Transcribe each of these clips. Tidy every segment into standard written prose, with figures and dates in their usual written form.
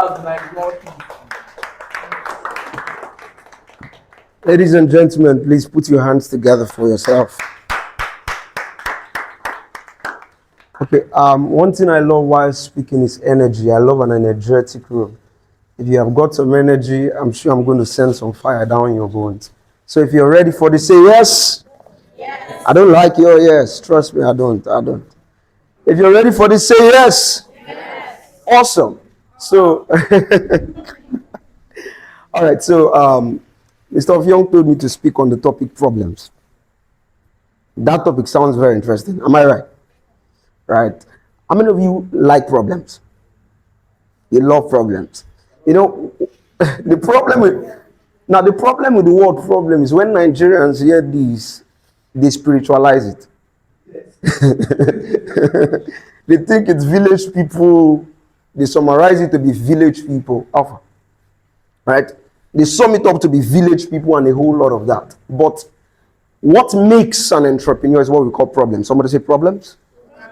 That's my God. Ladies and gentlemen, please put your hands together for yourself. Okay, one thing I love while speaking is energy. I love an energetic room. If you have got some energy, I'm sure I'm going to send some fire down your bones. So if you're ready for this, say yes. Yes. I don't like your yes. Trust me, I don't. If you're ready for this, say yes. Yes. Awesome. So, all right. So, Mr. Young told me to speak on the topic problems. That topic sounds very interesting. Am I right? Right. How many of you like problems? You love problems. You know, the problem with the word problem is when Nigerians hear these, they spiritualize it. They think it's village people. They summarize it to be village people. Alpha. Right? They sum it up to be village people and a whole lot of that. But what makes an entrepreneur is what we call problems. Somebody say problems?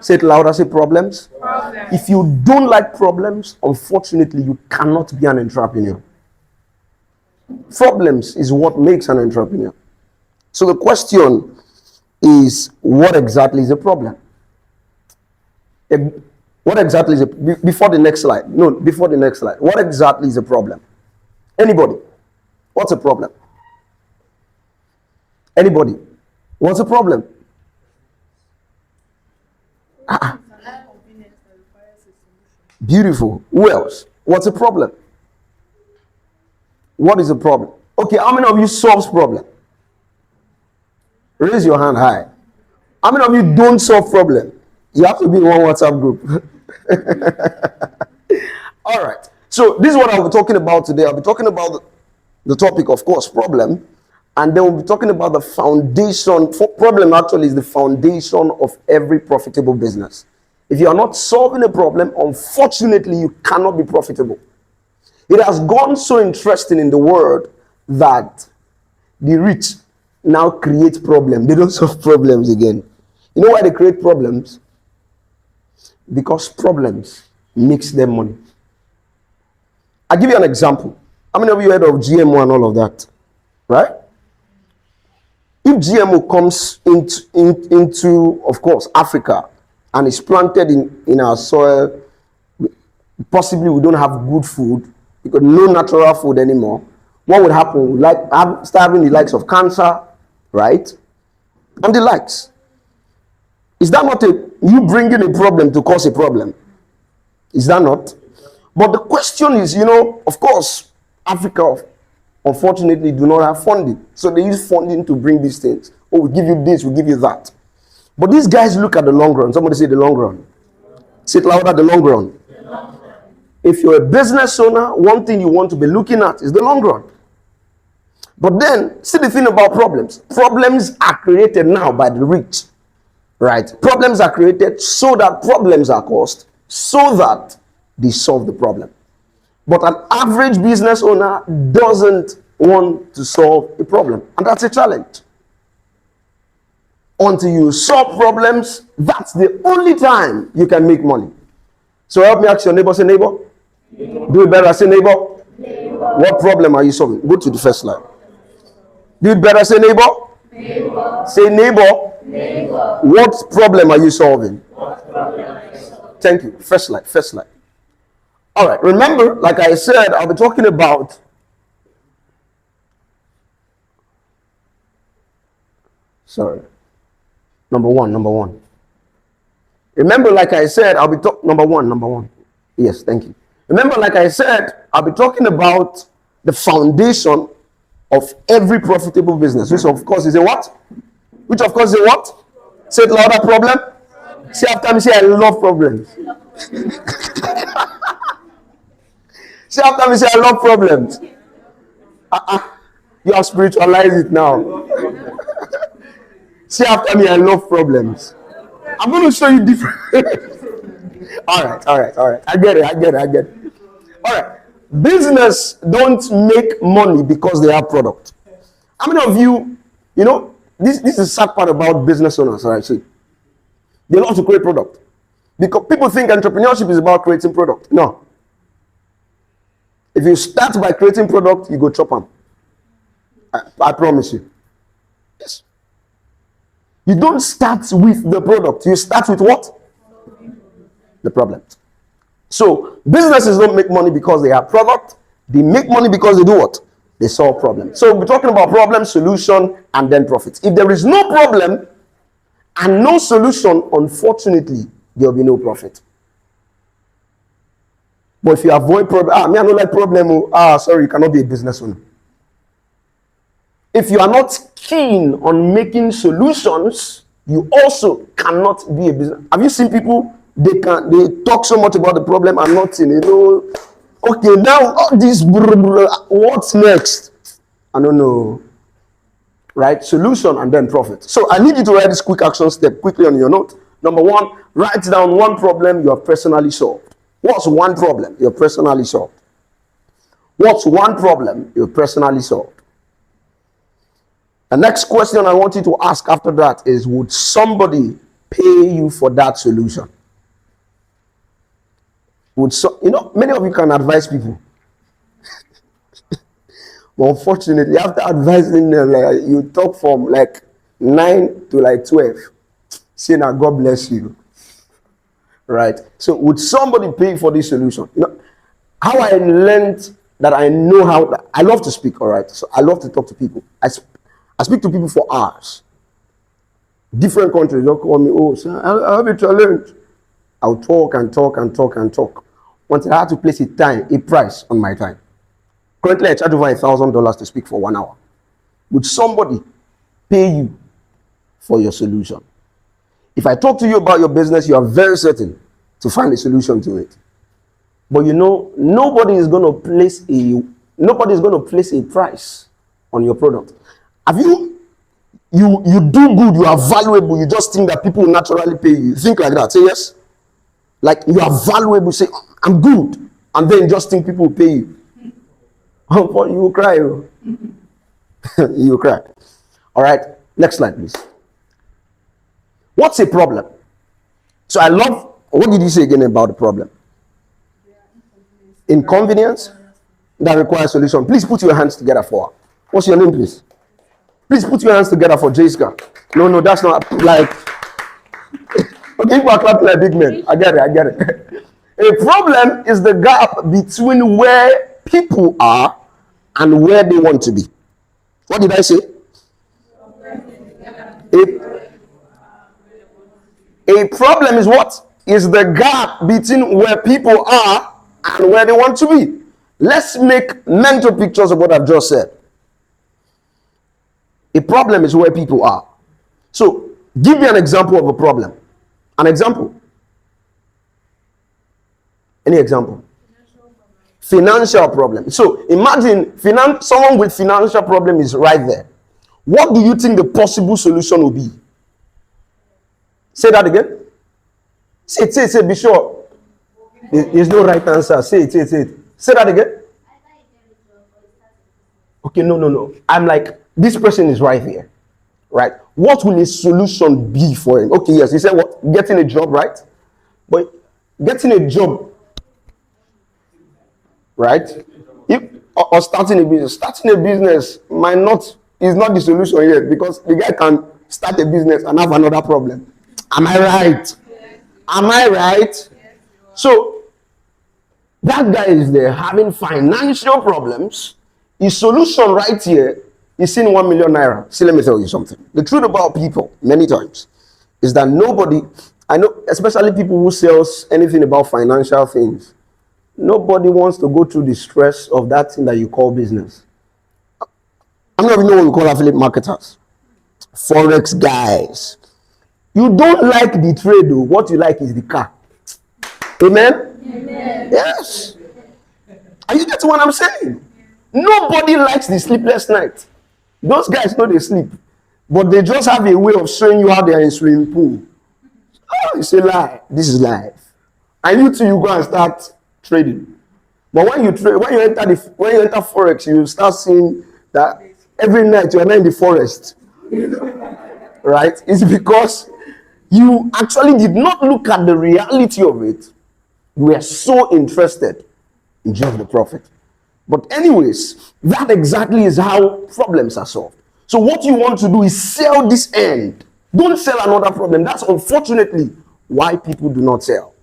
Say it louder, say problems. Problems. If you don't like problems, unfortunately, you cannot be an entrepreneur. Problems is what makes an entrepreneur. So the question is, what exactly is a problem? What exactly is it? Before the next slide. No, before the next slide. What exactly is a problem? Anybody? What's a problem? Anybody? What's a problem? Beautiful. Who else? What's a problem? What is a problem? Okay, how many of you solves problem? Raise your hand high. How many of you don't solve problem? You have to be in one WhatsApp group. All right. So this is what I'll be talking about today. I'll be talking about the topic, of course, problem. And then we'll be talking about the foundation. Problem actually is the foundation of every profitable business. If you are not solving a problem, unfortunately, you cannot be profitable. It has gone so interesting in the world that the rich now create problems. They don't solve problems again. You know why they create problems? Because problems makes them money. I'll give you an example. How many of you heard of GMO and all of that? Right? If GMO comes into of course, Africa and is planted in our soil, possibly we don't have good food because no natural food anymore. What would happen? Start having the likes of cancer, right? And the likes. Is that not you bringing a problem to cause a problem? Is that not? But the question is, of course, Africa, unfortunately, do not have funding. So they use funding to bring these things. Oh, we give you this, we give you that. But these guys look at the long run. Somebody say the long run. Say it louder, the long run. If you're a business owner, one thing you want to be looking at is the long run. But then, see the thing about problems. Problems are created now by the rich. Right? Problems are created so that problems are caused, so that they solve the problem. But an average business owner doesn't want to solve a problem. And that's a challenge. Until you solve problems, that's the only time you can make money. So help me ask your neighbor, say neighbor. Do it better, say neighbor. What problem are you solving? Go to the first slide. Do it better, say neighbor. Say neighbor. What problem are you solving? Thank you. First slide. All right. Remember, like I said, I'll be talking about Number one. Remember, like I said, I'll be talking number one. Yes, thank you. Remember, like I said, I'll be talking about the foundation of every profitable business, which of course is a what? Say it louder, problem. Say after me, say I love problems. Say after me, say I love problems. You have spiritualized it now. Say after me, I love problems. I'm going to show you different. All right. I get it. All right. Business don't make money because they have product. How many of you, this is the sad part about business owners, right? See, they love to create product. Because people think entrepreneurship is about creating product. No. If you start by creating product, you go chop them. I promise you. Yes. You don't start with the product. You start with what? The problem. So businesses don't make money because they have product. They make money because they do what? They solve problems. So we're talking about problem, solution, and then profits. If there is no problem and no solution, unfortunately, there will be no profit. But if you avoid problem, me I don't like problem. Sorry, you cannot be a business owner. If you are not keen on making solutions, you also cannot be a business. Have you seen people? They talk so much about the problem and nothing. Okay, now all this. What's next? I don't know. Right? Solution and then profit. So I need you to write this quick action step quickly on your note. Number one, write down one problem you have personally solved. What's one problem you have personally solved? What's one problem you have personally solved? The next question I want you to ask after that is, would somebody pay you for that solution? Many of you can advise people. But unfortunately, after advising them, you talk from 9 to 12. Say now, God bless you. Right? So would somebody pay for this solution? How I learned that I know how, I love to speak, all right? So I love to talk to people. I speak to people for hours. Different countries don't call me, oh, sir, I have a challenge. I'll talk and talk and talk and talk. Until I had to place a price on my time. Currently, I charge over $1,000 to speak for 1 hour. Would somebody pay you for your solution? If I talk to you about your business, you are very certain to find a solution to it. But nobody is going to place a price on your product. Have you do good, you are valuable, you just think that people will naturally pay you. Think like that. Say yes. Like you are valuable, say I'm good, and then just think people will pay you. Oh, you will cry. You will cry. All right. Next slide, please. What's a problem? So I love, what did you say again about the problem? Inconvenience that requires solution. Please put your hands together for her. What's your name, please? Please put your hands together for Jessica. No, that's not like. Okay, people are clapping like big men. I get it. A problem is the gap between where people are and where they want to be. What did I say? A problem is what? Is the gap between where people are and where they want to be. Let's make mental pictures of what I've just said. A problem is where people are. So, give me an example of a problem. An example. Any example? Financial problem. So, imagine someone with financial problem is right there. What do you think the possible solution will be? Say that again. Say it. Be sure. There's no right answer. Say it. Say that again. Okay, no. I'm like, this person is right here. Right? What will a solution be for him? Okay, yes. He said what? Getting a job, right? But getting a job, right? Or starting a business. Starting a business is not the solution yet, because the guy can start a business and have another problem. Am I right? Am I right? Yes. So that guy is there having financial problems. His solution right here is seeing 1 million naira. See, let me tell you something. The truth about people, many times, is that nobody, I know, especially people who sells anything about financial things, nobody wants to go through the stress of that thing that you call business. I'm not even know what we call affiliate marketers. Forex guys. You don't like the trade though. What you like is the car. Amen? Amen. Yes. Are you getting what I'm saying? Nobody likes the sleepless night. Those guys know they sleep. But they just have a way of showing you how they are in swimming pool. Oh, it's a lie. This is life. And you too, you go and start trading. But when you enter Forex, you start seeing that every night you are not in the forest. Right? It's because you actually did not look at the reality of it. You were so interested in just the profit. But anyways, that exactly is how problems are solved. So what you want to do is sell this end. Don't sell another problem. That's unfortunately why people do not sell.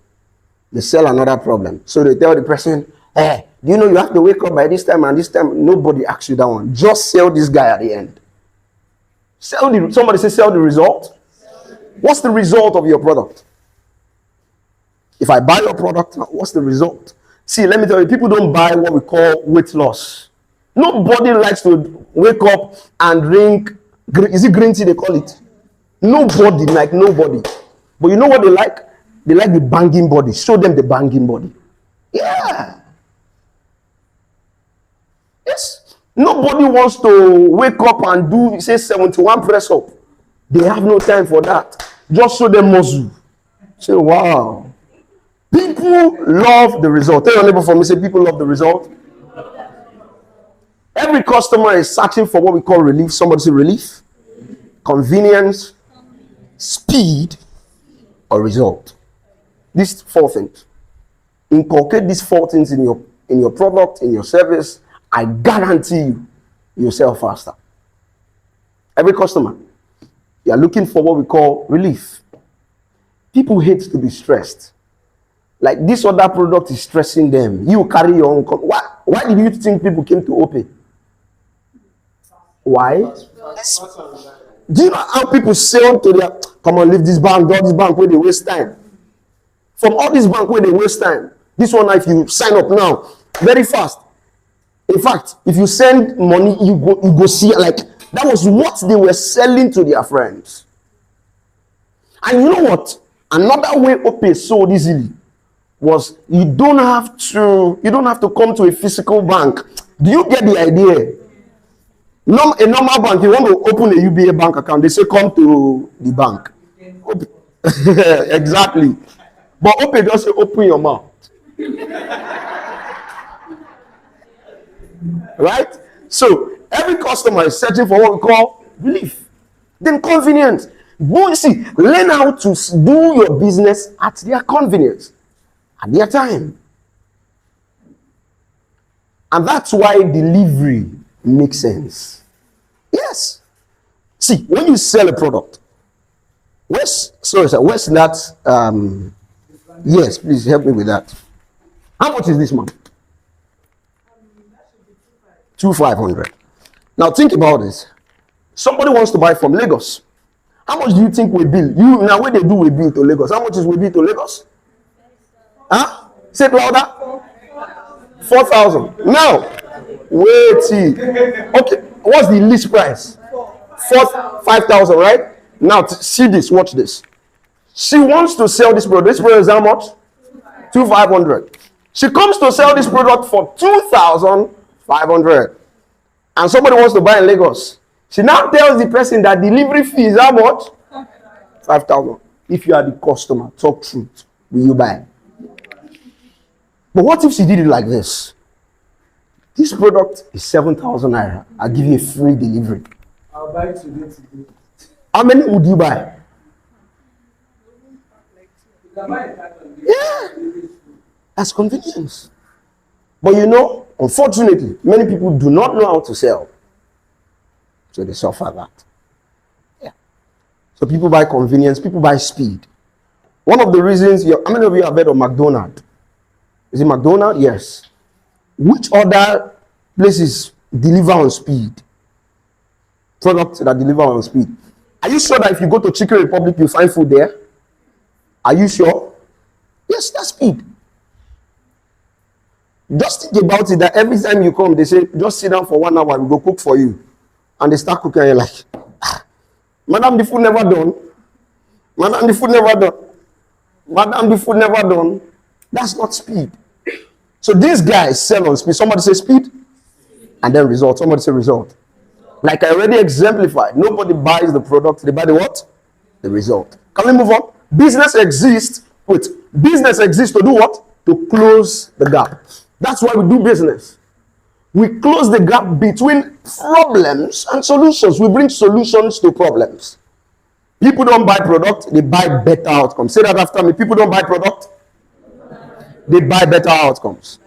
They sell another problem. So they tell the person, hey, do you know you have to wake up by this time and this time? Nobody asks you that one. Just sell this guy at the end. Somebody say sell the result. What's the result of your product? If I buy your product, what's the result? See, let me tell you, people don't buy what we call weight loss. Nobody likes to wake up and drink, is it green tea they call it? Nobody, like nobody. But you know what they like? They like the banging body. Show them the banging body. Yeah. Yes. Nobody wants to wake up and do, say, 71 press up. They have no time for that. Just show them muscle. Say, wow. People love the result. Tell your neighbor for me, say, people love the result. Every customer is searching for what we call relief. Somebody say relief, convenience, speed, or result. These 4 things. Inculcate these 4 things in your product, in your service. I guarantee you'll sell faster. Every customer, you are looking for what we call relief. People hate to be stressed. Like this other product is stressing them. You carry your own. Why did you think people came to open? Why? Do you know how people sell to their, come on, leave this bank, go this bank where they waste time? From all this bank where they waste time, this one, if you sign up now, very fast. In fact, if you send money, you go see, like, that was what they were selling to their friends. And you know what? Another way OPay sold easily was you don't have to come to a physical bank. Do you get the idea? A normal bank, you want to open a UBA bank account, they say come to the bank. Exactly. But OPay just say open your mouth. Right? So every customer is searching for what we call relief. Then convenience. See, learn how to do your business at their convenience, at their time. And that's why delivery makes sense. Yes. See, when you sell a product, where's that? Yes, please help me with that. How much is this month? 2,500. Now think about this. Somebody wants to buy from Lagos. How much do you think we bill? Now when they do we bill to Lagos, how much is we bill to Lagos? Huh? Say it louder. 4,000. Now, wait. Okay, what's the list price? 5,000, right? Now see this. Watch this. She wants to sell this product. This product is how much? 2,500. She comes to sell this product for 2,500. And somebody wants to buy in Lagos. She now tells the person that delivery fee is how much? 5,000. If you are the customer, talk truth. Will you buy? But what if she did it like this? This product is 7,000 naira. I'll give you a free delivery. I'll buy today. How many would you buy? Yeah. That's convenience. But you know, unfortunately, many people do not know how to sell. So they suffer that. Yeah. So people buy convenience, people buy speed. One of the reasons, how many of you have heard of McDonald's? Is it McDonald's? Yes. Which other places deliver on speed? Products that deliver on speed. Are you sure that if you go to Chicken Republic, you find food there? Are you sure? Yes, that's speed. Just think about it that every time you come, they say, just sit down for 1 hour, we go cook for you. And they start cooking and you're like, Madam, the food never done. Madam, the food never done. Madam, the food never done. That's not speed. So these guys sell on speed. Somebody say speed, and then result. Somebody say result. Like I already exemplified, nobody buys the product, they buy the what? The result. Can we move on? Business exists to do what? To close the gap. That's why we do business. We close the gap between problems and solutions. We bring solutions to problems. People don't buy product, they buy better outcomes. Say that after me. People don't buy product, they buy better outcomes.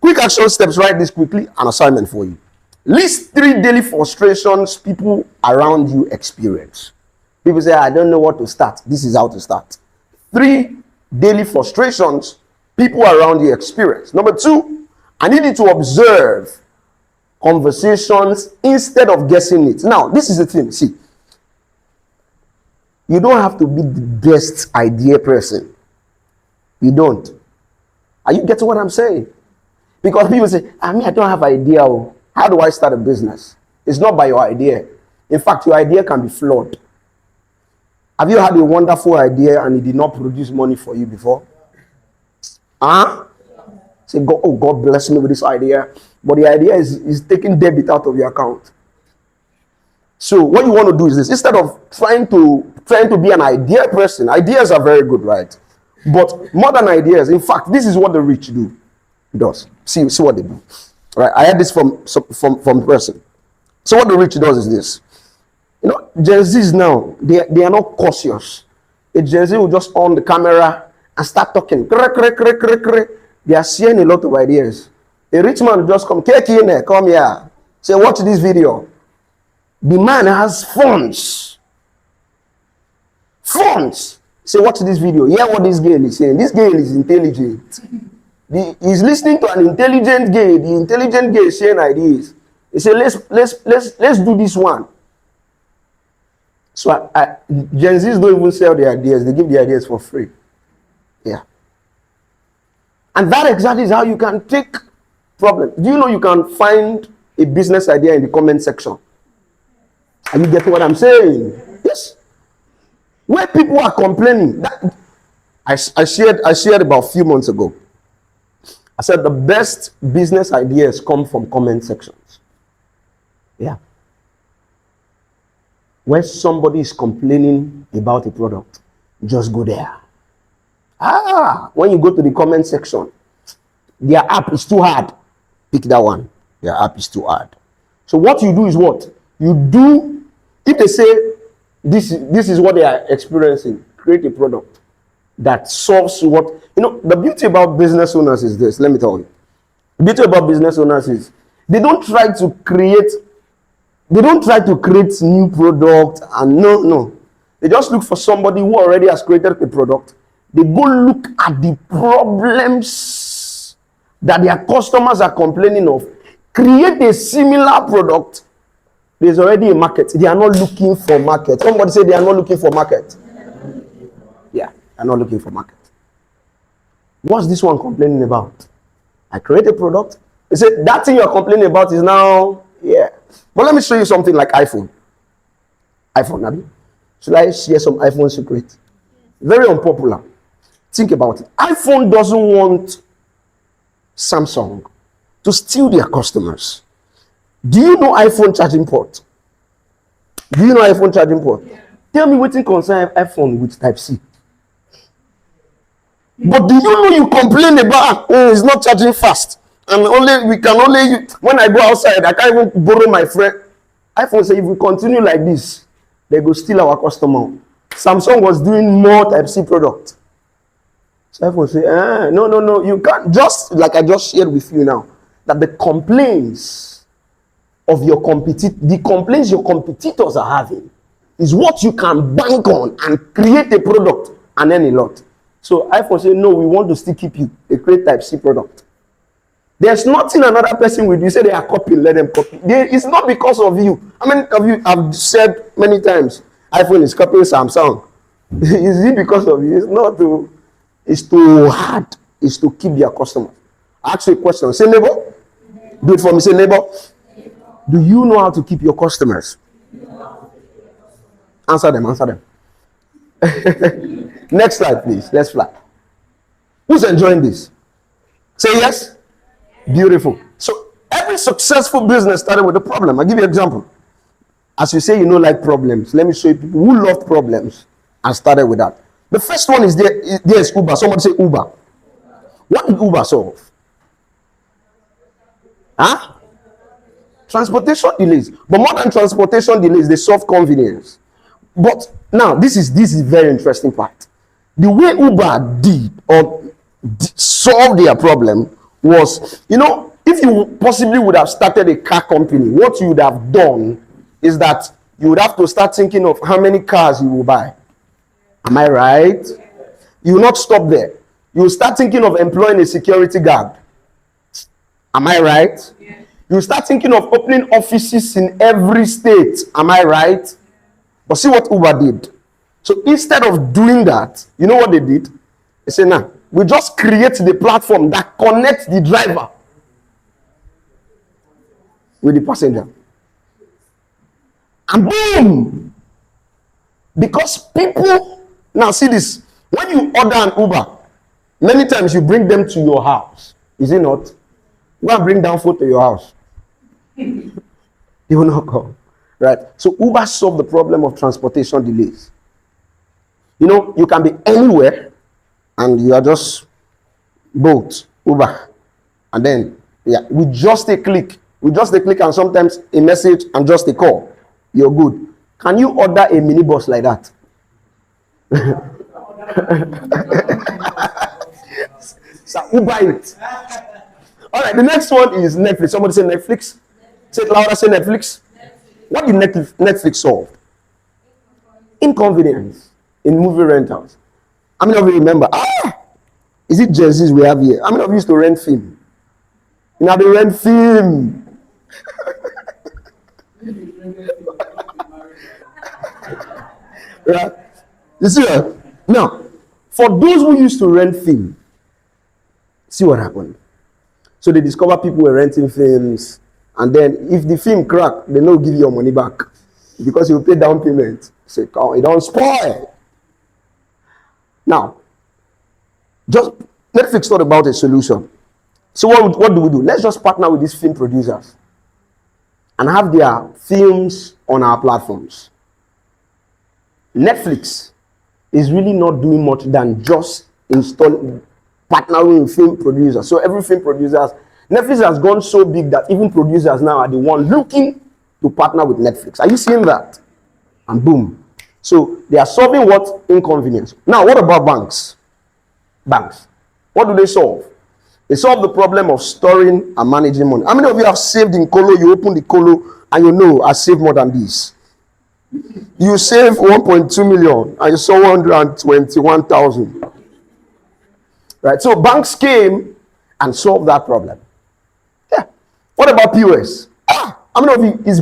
Quick action steps. Write this quickly. An assignment for you. List 3 daily frustrations people around you experience. People say, I don't know what to start. This is how to start. 3 daily frustrations people around you experience. Number 2, I need you to observe conversations instead of guessing it. Now, this is the thing. See, you don't have to be the best idea person. You don't. Are you getting what I'm saying? Because people say, I don't have idea. How do I start a business? It's not by your idea. In fact, your idea can be flawed. Have you had a wonderful idea and it did not produce money for you before? Say, God bless me with this idea. But the idea is taking debit out of your account. So what you want to do is this. Instead of trying to be an idea person, ideas are very good, right? But more than ideas, in fact, this is what the rich do. See what they do. Right? I heard this from person. So what the rich does is this. Gen Zs now, they are not cautious. A Gen Z will just on the camera and start talking. They are seeing a lot of ideas. A rich man will just come here. Say, watch this video. The man has funds. Say, watch this video. Hear what this girl is saying. This girl is intelligent. He's listening to an intelligent girl. The intelligent girl is saying ideas. He said, let's do this one. So Gen Zs don't even sell their ideas. They give the ideas for free. Yeah. And that exactly is how you can take problems. Do you know you can find a business idea in the comment section? Are you getting what I'm saying? Yes. Where people are complaining. I shared about a few months ago. I said the best business ideas come from comment sections. Yeah. Where somebody is complaining about a product, just go there. When you go to the comment section, their app is too hard. Pick that one. Their app is too hard. So what you do is what? You do, if they say this is what they are experiencing, create a product that solves what, the beauty about business owners is this, let me tell you. The beauty about business owners is they don't try to create new product and no. They just look for somebody who already has created a product. They go look at the problems that their customers are complaining of, create a similar product. There's already a market. They are not looking for market. Somebody say they are not looking for market. Yeah, they are not looking for market. What's this one complaining about? I create a product. They say that thing you're complaining about is now, yeah. But let me show you something like iPhone. Nabi. Should I share some iPhone secret? Very unpopular. Think about it. iPhone doesn't want Samsung to steal their customers. Do you know iPhone charging port? Yeah. Tell me what concern iPhone with Type-C. But do you know you complain about it's not charging fast? And when I go outside, I can't even borrow my friend. iPhone say if we continue like this, they go steal our customer. Samsung was doing more Type-C product. So iPhone say, no, you can't. Just like I just shared with you now, that the complaints your competitors are having is what you can bank on and create a product and earn a lot. So iPhone say, no, we want to still keep you a great Type-C product. There's nothing another person will do. You say they are copying, let them copy. It's not because of you. How many of you have said many times, iPhone is copying Samsung? Is it because of you? It's not to. It's too hard. It's to keep their customers. Ask you a question. Say, neighbor. Do it for me. Say, neighbor. Do you know how to keep your customers? Answer them. Next slide, please. Let's fly. Who's enjoying this? Say yes. Beautiful. So every successful business started with a problem. I'll give you an example. As you say, you don't like problems. Let me show you people who love problems and started with that. The first one is there's Uber. Somebody say Uber. What did Uber solve? Transportation delays. But more than transportation delays, they solve convenience. But now, this is very interesting part. The way Uber solve their problem was, if you possibly would have started a car company, what you would have done is that you would have to start thinking of how many cars you will buy. Am I right? You will not stop there. You will start thinking of employing a security guard. Am I right? You will start thinking of opening offices in every state. Am I right? But see what Uber did. So instead of doing that, you know what they did? They said, nah, we just create the platform that connects the driver with the passenger. And boom! Because people, now see this, when you order an Uber, many times you bring them to your house. Is it not? Go and bring down food to your house. They will not come. Right? So Uber solved the problem of transportation delays. You can be anywhere and you are just boat, Uber. And then, with just a click, and sometimes a message and just a call, you're good. Can you order a minibus like that? So Uber it. All right, the next one is Netflix. Somebody say Netflix. Say it louder, say Netflix. What did Netflix solve? Inconvenience in movie rentals. How many of you remember? Is it Gen Z's we have here? How many of you used to rent film? Now they rent film. Right? You see that? Now, for those who used to rent film, see what happened. So they discover people were renting films, and then if the film crack, they don't give you your money back because you pay down payment. Say, oh, it don't spoil. Now, just Netflix thought about a solution. So what do we do? Let's just partner with these film producers and have their films on our platforms. Netflix is really not doing much than just partnering with film producers. So every film producers, Netflix has gone so big that even producers now are the one looking to partner with Netflix. Are you seeing that? And boom. So they are solving what? Inconvenience. Now, what about banks? Banks. What do they solve? They solve the problem of storing and managing money. How many of you have saved in Colo? You open the Colo and I saved more than this. You save 1.2 million and you saw 121,000. Right? So banks came and solved that problem. Yeah. What about POS? How many of you, it's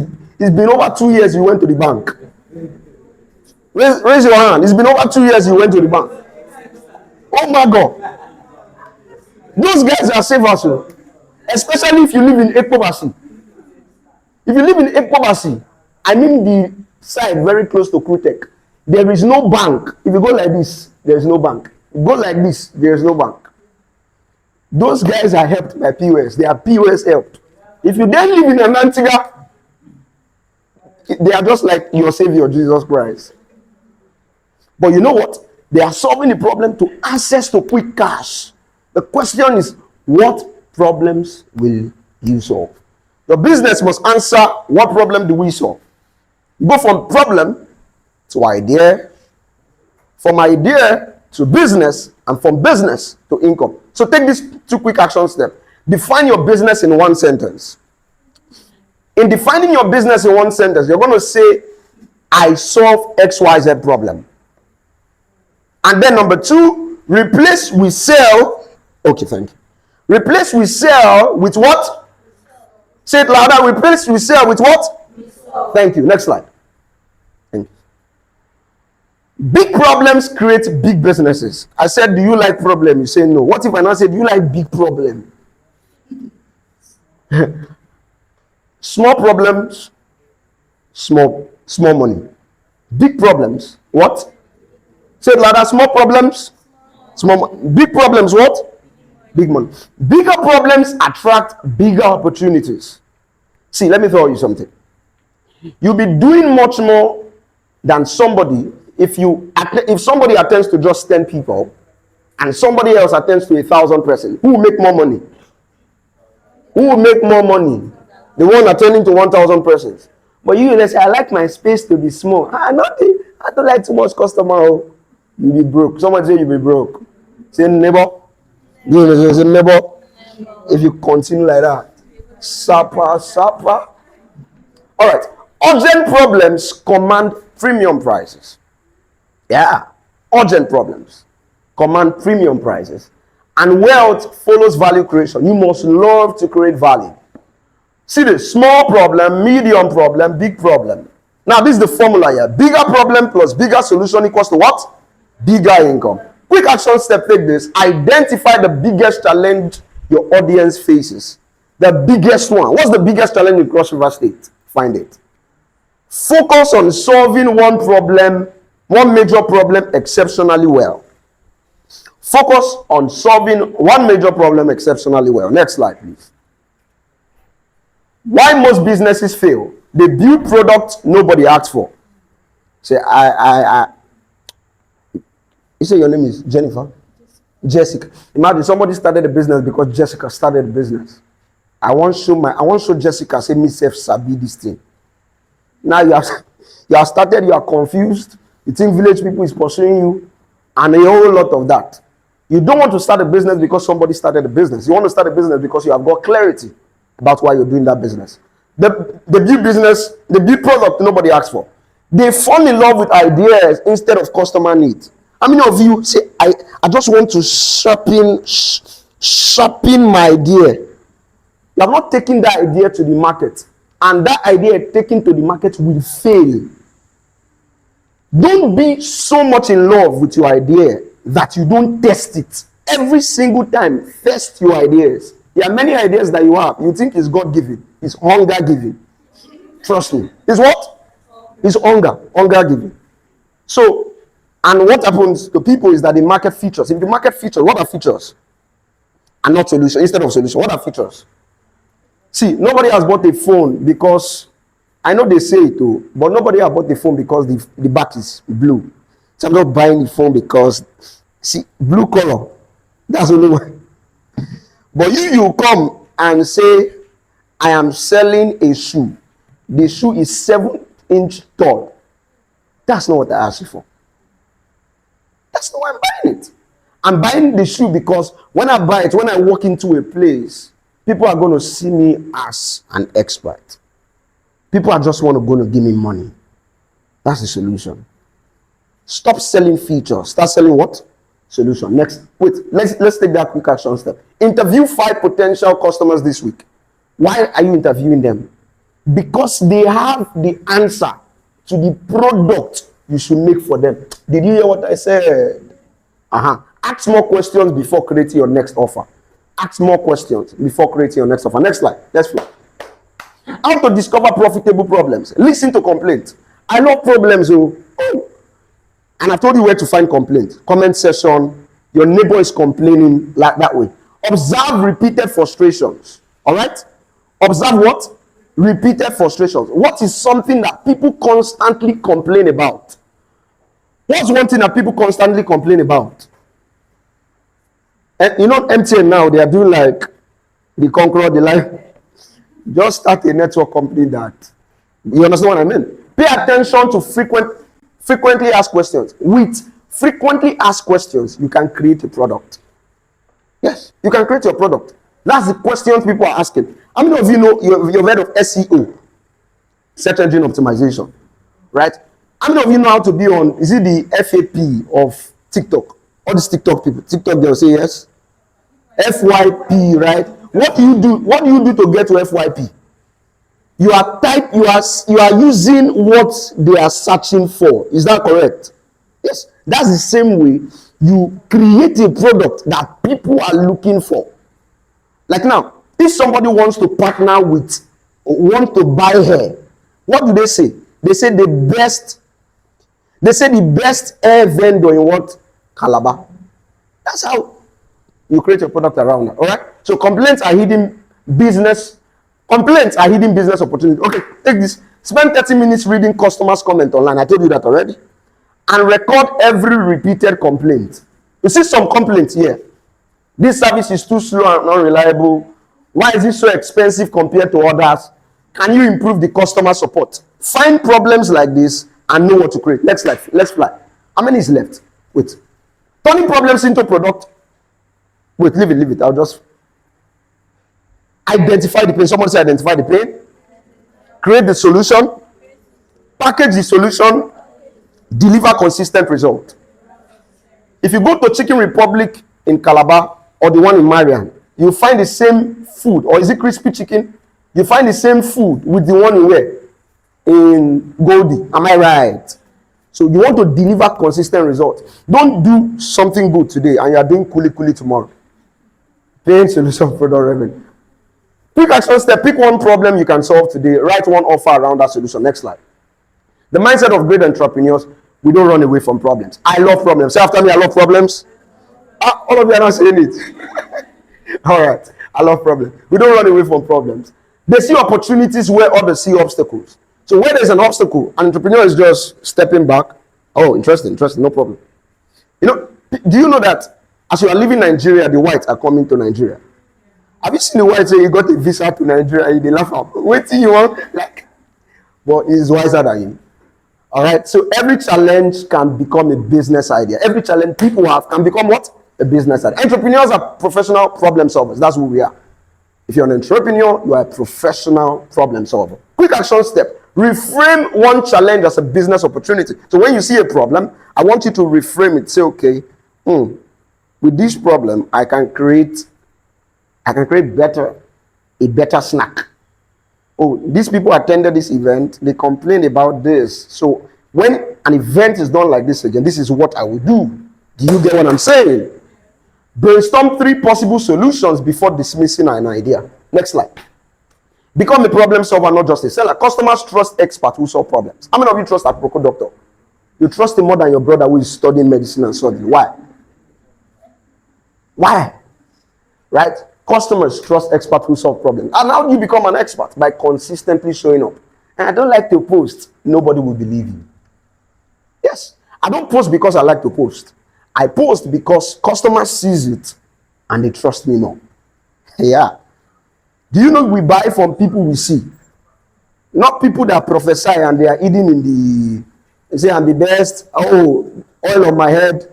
been over 2 years you went to the bank? Raise your hand. It's been over 2 years you went to the bank. Oh my God. Those guys are savers, especially if you live in Ekobasi. If you live in Ekobasi, I mean the side very close to Krutek, there is no bank. If you go like this, there is no bank. Go like this, there is no bank. Those guys are helped by POS. They are POS helped. If you then live in Anantiga, they are just like your Savior, Jesus Christ. But you know what? They are solving the problem to access to quick cash. The question is, what problems will you solve? Your business must answer, what problem do we solve? You go from problem to idea, from idea to business, and from business to income. So take these 2 quick action steps. Define your business in 1 sentence. In defining your business in 1 sentence, you're going to say, I solve XYZ problem. And then number 2, replace with sell. Okay, thank you. Replace with sell with what? Say it louder. Replace with sell with what? Thank you. Next slide. Thank you. Big problems create big businesses. I said, do you like problem? You say no. What if I now say, do you like big problem? Small problems, small money. Big problems, what? Say it louder. Small problems, small money. Big problems, what? Big money. Bigger problems attract bigger opportunities. See, let me tell you something. You'll be doing much more than somebody if somebody attends to just 10 people and somebody else attends to 1,000 persons. Who will make more money? Who will make more money? The one attending to 1,000 persons. But you, let's say, I like my space to be small. I don't like too much customer. You'll be broke. Someone say you'll be broke. Say neighbor. Say neighbor. If you continue like that, supper, supper. All right. Urgent problems command premium prices. Yeah. Urgent problems command premium prices. And wealth follows value creation. You must love to create value. See this, small problem, medium problem, big problem. Now, this is the formula here. Bigger problem plus bigger solution equals to what? Bigger income. Quick action step, take this. Identify the biggest challenge your audience faces. The biggest one. What's the biggest challenge in Cross River State? Find it. Focus on solving one problem, one major problem exceptionally well. Focus on solving one major problem exceptionally well. Next slide, please. Why most businesses fail? They build products nobody asks for. Say, you say your name is Jennifer? Jessica. Imagine somebody started a business because Jessica started a business. I want to show Jessica, say me self sabi this thing. Now you have started, you are confused. You think village people is pursuing you, and a whole lot of that. You don't want to start a business because somebody started a business. You want to start a business because you have got clarity about why you're doing that business. The build business, the build product nobody asks for. They fall in love with ideas instead of customer needs. How many of you say, I just want to sharpen my idea? You have not taken that idea to the market, and that idea taken to the market will fail. Don't be so much in love with your idea that you don't test it. Every single time, test your ideas. There are many ideas that you have. You think it's God-given. It's hunger-given. Trust me. It's what? It's hunger-given. So, and what happens to people is that they market features. If you market features, what are features? And not solution. Instead of solution, what are features? See, nobody has bought a phone because, I know they say it too, but nobody has bought the phone because the back is blue. So I'm not buying the phone because, see, blue color. That's the only one. But you come and say, I am selling a shoe. The shoe is 7-inch tall. That's not what I asked you for. That's not why I'm buying it. I'm buying the shoe because when I buy it, when I walk into a place, people are going to see me as an expert. People are just going to give me money. That's the solution. Stop selling features. Start selling what? Solution. Next. Wait, let's take that quick action step. Interview 5 potential customers this week. Why are you interviewing them? Because they have the answer to the product you should make for them. Did you hear what I said? Ask more questions before creating your next offer. Ask more questions before creating your next offer. Next slide. Let's flip. How to discover profitable problems. Listen to complaints. I love problems. And I told you where to find complaints. Comment section. Your neighbor is complaining like that way. Observe repeated frustrations. All right? Observe what? Repeated frustrations. What is something that people constantly complain about? What's one thing that people constantly complain about? And you know, MTN now, they are doing like the Conqueror, the line. Just start a network company that. You understand what I mean? Pay attention to frequently asked questions. With frequently asked questions, you can create a product. Yes, you can create your product. That's the questions people are asking. How many of you know you've heard of SEO? Search engine optimization. Right? How many of you know how to be on, is it the FAP of TikTok? All these TikTok people. TikTok, they'll say yes. FYP, right? What do you do? What do you do to get to FYP? You are using what they are searching for. Is that correct? Yes. That's the same way you create a product that people are looking for. Like now, if somebody wants to partner with, want to buy hair, what do they say? They say the best hair vendor in what? Calabar. That's how you create your product around that. All right. So complaints are hidden business opportunity. Okay, take this. Spend 30 minutes reading customers' comment online. I told you that already. And record every repeated complaint. You see some complaints here. This service is too slow and unreliable. Why is it so expensive compared to others? Can you improve the customer support? Find problems like this and know what to create. Next slide. Let's fly. How many is left? Wait. Turning problems into product. Wait, leave it. I'll just. Identify the pain. Somebody say identify the pain. Create the solution. Package the solution. Deliver consistent result. If you go to Chicken Republic in Calabar or the one in Marian, you find the same food. Or is it crispy chicken? You find the same food with the one in where? In Goldie. Am I right? So you want to deliver consistent results. Don't do something good today and you are doing kuli tomorrow. Pain, solution, product, revenue. Quick action step. Pick one problem you can solve today. Write one offer around that solution. Next slide. The mindset of great entrepreneurs, we don't run away from problems. I love problems. Say after me, I love problems. All of you are not saying it. All right. I love problems. We don't run away from problems. They see opportunities where others see obstacles. So where there's an obstacle, an entrepreneur is just stepping back. Oh, interesting, no problem. You know, do you know that as you are leaving Nigeria, the whites are coming to Nigeria? Have you seen the whites say you got a visa to Nigeria and they laugh at? Wait till you want, like, well, he's wiser than you. All right, so every challenge can become a business idea. Every challenge people have can become what? A business idea. Entrepreneurs are professional problem solvers. That's who we are. If you're an entrepreneur, you are a professional problem solver. Quick action step. Reframe one challenge as a business opportunity. So when you see a problem, I want you to reframe it. Say, okay, with this problem, I can create a better snack. Oh, these people attended this event, they complained about this. So when an event is done like this again, this is what I will do. Do you get what I'm saying? Brainstorm 3 possible solutions before dismissing an idea. Next slide. Become a problem solver, not just a seller. Customers trust experts who solve problems. How many of you trust a Proco doctor? You trust him more than your brother who is studying medicine and surgery. Why? Why? Right? Customers trust experts who solve problems. And how do you become an expert? By consistently showing up. And I don't like to post. Nobody will believe you. Yes. I don't post because I like to post. I post because customers sees it and they trust me more. Yeah. Do you know we buy from people we see? Not people that prophesy and they are eating in the... They say, I'm the best. Oh, oil on my head.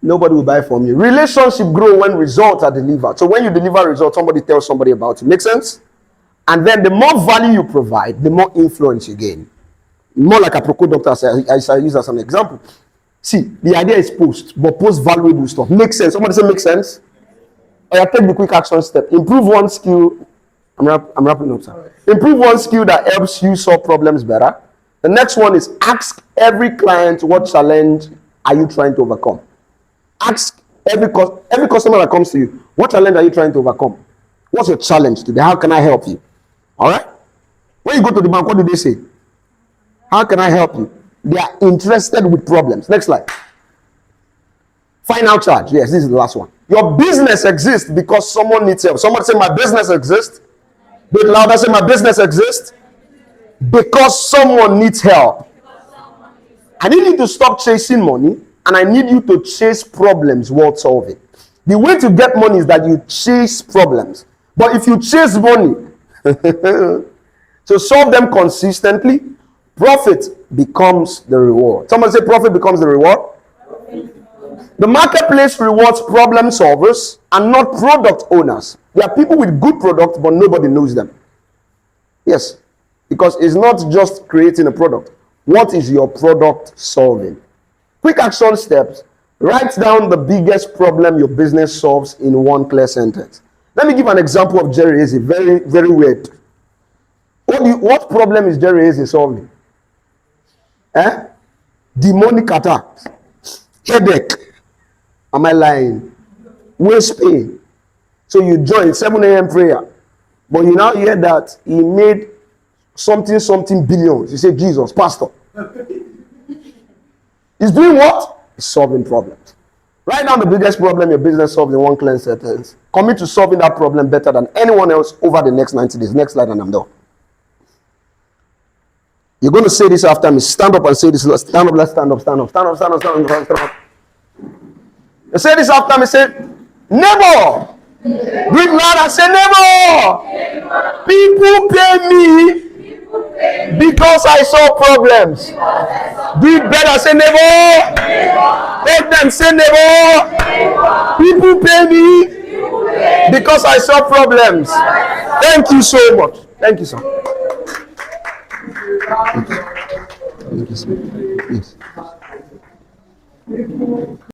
Nobody will buy from you. Relationship grow when results are delivered. So when you deliver results, somebody tells somebody about it. Make sense? And then the more value you provide, the more influence you gain. More like a Proco doctor, as I use as an example. See, the idea is post, but post valuable stuff. Makes sense. Somebody say make sense. I take the quick action step. Improve one skill. I'm wrapping up, sir. Improve one skill that helps you solve problems better. The next one is ask every client what challenge are you trying to overcome. Ask every customer that comes to you, what challenge are you trying to overcome? What's your challenge today? How can I help you? All right? When you go to the bank, what do they say? How can I help you? They are interested with problems. Next slide. Final charge. Yes, this is the last one. Your business exists because someone needs help. Somebody say, my business exists. Bit louder, say, my business exists because someone needs help. I need you to stop chasing money and I need you to chase problems worth solving. The way to get money is that you chase problems. But if you chase money, to solve them consistently, profit becomes the reward. Someone say profit becomes the reward. The marketplace rewards problem solvers and not product owners. There are people with good products, but nobody knows them. Yes, because it's not just creating a product. What is your product solving? Quick action steps. Write down the biggest problem your business solves in one clear sentence. Let me give an example of Jerry Eze. Very, very weird. What problem is Jerry Eze solving? Demonic attacks. Headache. Am I lying? Waist pain. So you join 7 a.m. prayer. But you now hear that he made something billions. You say, Jesus, pastor. He's doing what? He's solving problems. Write down the biggest problem your business solves in one clear sentence. Commit to solving that problem better than anyone else over the next 90 days. Next slide and I'm done. You're going to say this after me. Stand up and say this. Stand up, let's stand up, stand up, stand up, stand up, stand up, stand up. Stand up. You say this after me. Say, neighbor. Breathe loud and say, neighbor. People pay me because I solve problems. Do it better. Say, neighbor. Take them. Say, neighbor. People pay me Because I saw problems. Thank you so much. Thank you, sir. Thank you, sir. Yes.